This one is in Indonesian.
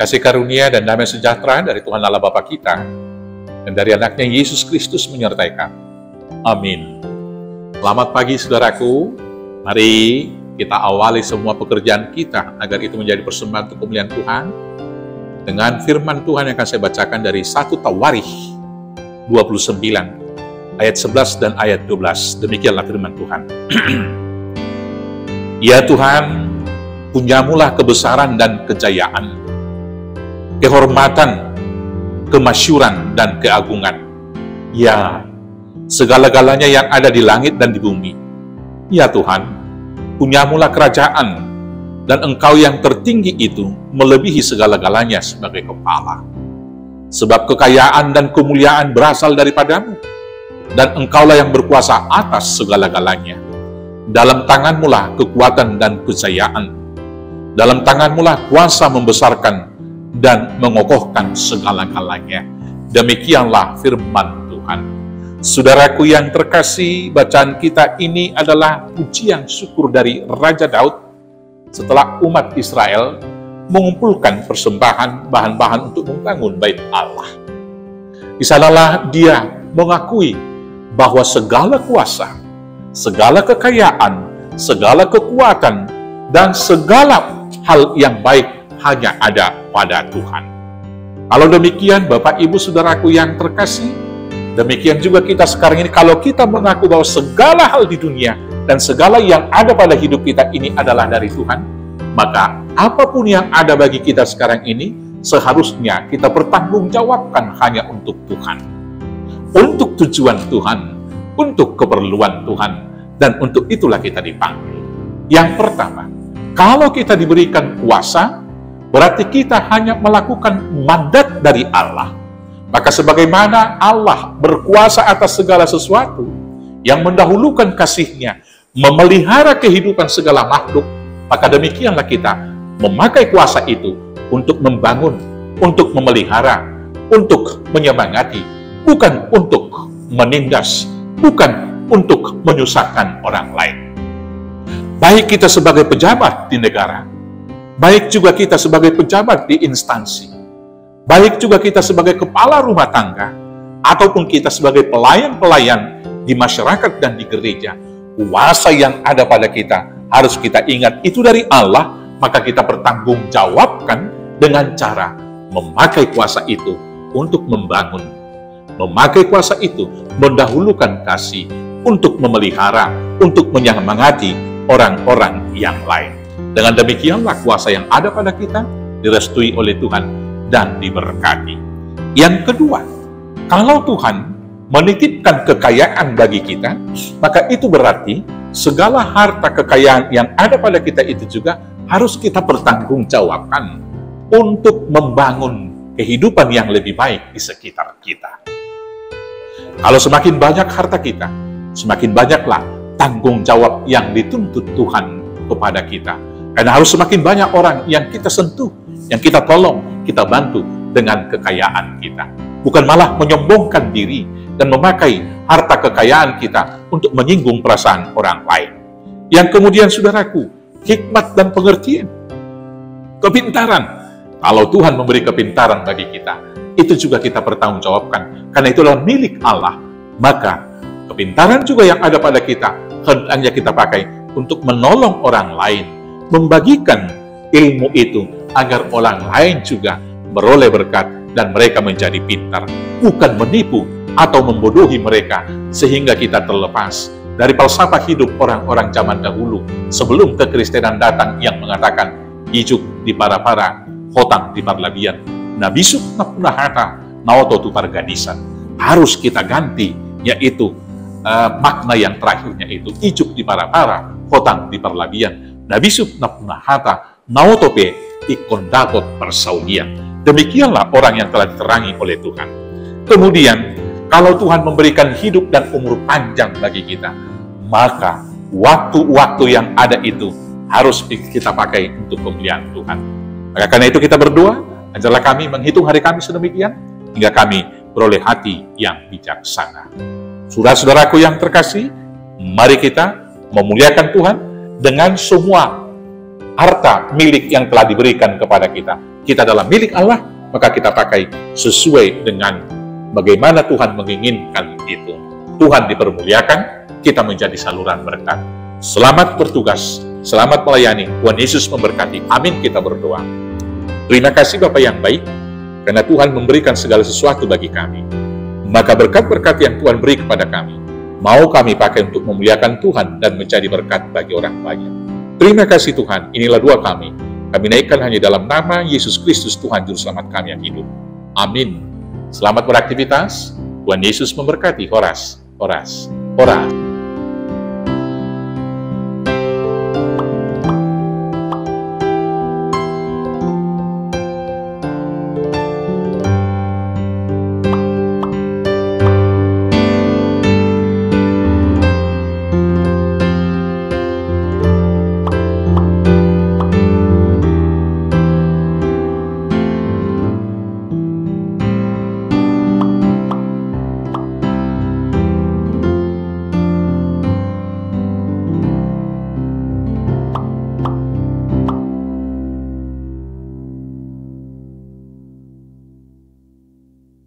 Kasih karunia dan damai sejahtera dari Tuhan Allah Bapa kita dan dari anaknya Yesus Kristus menyertai kami. Amin. Selamat pagi saudaraku. Mari kita awali semua pekerjaan kita agar itu menjadi persembahan untuk kemuliaan Tuhan dengan firman Tuhan yang akan saya bacakan dari 1 Tawarikh 29 ayat 11 dan ayat 12. Demikianlah firman Tuhan. Ya Tuhan, punyamulah kebesaran dan kejayaan, kehormatan, kemasyuran, dan keagungan. Ya, segala-galanya yang ada di langit dan di bumi. Ya Tuhan, punyamulah kerajaan, dan Engkau yang tertinggi itu melebihi segala-galanya sebagai kepala. Sebab kekayaan dan kemuliaan berasal daripadamu, dan Engkaulah yang berkuasa atas segala-galanya. Dalam tanganmu-lah kekuatan dan kejayaan. Dalam tanganmu-lah kuasa membesarkan dan mengokohkan segala-galanya. Demikianlah firman Tuhan. Saudaraku yang terkasih, bacaan kita ini adalah pujian syukur dari Raja Daud setelah umat Israel mengumpulkan persembahan bahan-bahan untuk membangun bait Allah. Di sanalah dia mengakui bahwa segala kuasa, segala kekayaan, segala kekuatan, dan segala hal yang baik hanya ada pada Tuhan. Kalau demikian, Bapak Ibu Saudaraku yang terkasih, demikian juga kita sekarang ini, kalau kita mengaku bahwa segala hal di dunia dan segala yang ada pada hidup kita ini adalah dari Tuhan, maka apapun yang ada bagi kita sekarang ini, seharusnya kita bertanggungjawabkan hanya untuk Tuhan. Untuk tujuan Tuhan, untuk keperluan Tuhan, dan untuk itulah kita dipanggil. Yang pertama, kalau kita diberikan kuasa, berarti kita hanya melakukan mandat dari Allah. Maka sebagaimana Allah berkuasa atas segala sesuatu, yang mendahulukan kasih-Nya, memelihara kehidupan segala makhluk, maka demikianlah kita memakai kuasa itu untuk membangun, untuk memelihara, untuk menyemangati, bukan untuk menindas, bukan untuk menyusahkan orang lain. Baik kita sebagai pejabat di negara, baik juga kita sebagai pejabat di instansi, baik juga kita sebagai kepala rumah tangga, ataupun kita sebagai pelayan-pelayan di masyarakat dan di gereja, kuasa yang ada pada kita harus kita ingat itu dari Allah, maka kita bertanggungjawabkan dengan cara memakai kuasa itu untuk membangun, memakai kuasa itu mendahulukan kasih, untuk memelihara, untuk menyemangati orang-orang yang lain. Dengan demikianlah kuasa yang ada pada kita direstui oleh Tuhan dan diberkati. Yang kedua, kalau Tuhan menitipkan kekayaan bagi kita, maka itu berarti segala harta kekayaan yang ada pada kita itu juga harus kita pertanggungjawabkan untuk membangun kehidupan yang lebih baik di sekitar kita. Kalau semakin banyak harta kita, semakin banyaklah tanggung jawab yang dituntut Tuhan kepada kita. Karena harus semakin banyak orang yang kita sentuh, yang kita tolong, kita bantu dengan kekayaan kita. Bukan malah menyombongkan diri dan memakai harta kekayaan kita untuk menyinggung perasaan orang lain. Yang kemudian saudaraku, hikmat dan pengertian, kepintaran. Kalau Tuhan memberi kepintaran bagi kita, itu juga kita pertanggungjawabkan. Karena itu adalah milik Allah. Maka kepintaran juga yang ada pada kita, hendaknya kita pakai untuk menolong orang lain, membagikan ilmu itu agar orang lain juga beroleh berkat dan mereka menjadi pintar, bukan menipu atau membodohi mereka sehingga kita terlepas dari falsafah hidup orang-orang zaman dahulu sebelum kekristenan datang yang mengatakan ijuk di para-para, hotang di parlabian, nabisuk napunahata, naoto tu pargadisan. Harus kita ganti, yaitu makna yang terakhirnya itu ijuk di para-para, hotang di parlabian, nabisuk napunahata, naotope ikondakot persaudian. Demikianlah orang yang telah diterangi oleh Tuhan. Kemudian, kalau Tuhan memberikan hidup dan umur panjang bagi kita, maka waktu-waktu yang ada itu harus kita pakai untuk kemuliaan Tuhan. Maka karena itu kita berdoa, ajarlah kami menghitung hari kami sedemikian, hingga kami beroleh hati yang bijaksana. Saudara-saudaraku yang terkasih, mari kita memuliakan Tuhan dengan semua harta milik yang telah diberikan kepada kita. Kita adalah milik Allah, maka kita pakai sesuai dengan bagaimana Tuhan menginginkan itu. Tuhan dipermuliakan, kita menjadi saluran berkat. Selamat bertugas, selamat melayani. Tuhan Yesus memberkati. Amin, kita berdoa. Terima kasih Bapa yang baik, karena Tuhan memberikan segala sesuatu bagi kami. Maka berkat-berkat yang Tuhan beri kepada kami, mau kami pakai untuk memuliakan Tuhan dan menjadi berkat bagi orang banyak. Terima kasih Tuhan, inilah doa kami. Kami naikkan hanya dalam nama Yesus Kristus, Tuhan Juru Selamat kami yang hidup. Amin. Selamat beraktivitas. Tuhan Yesus memberkati. Horas, horas, horas.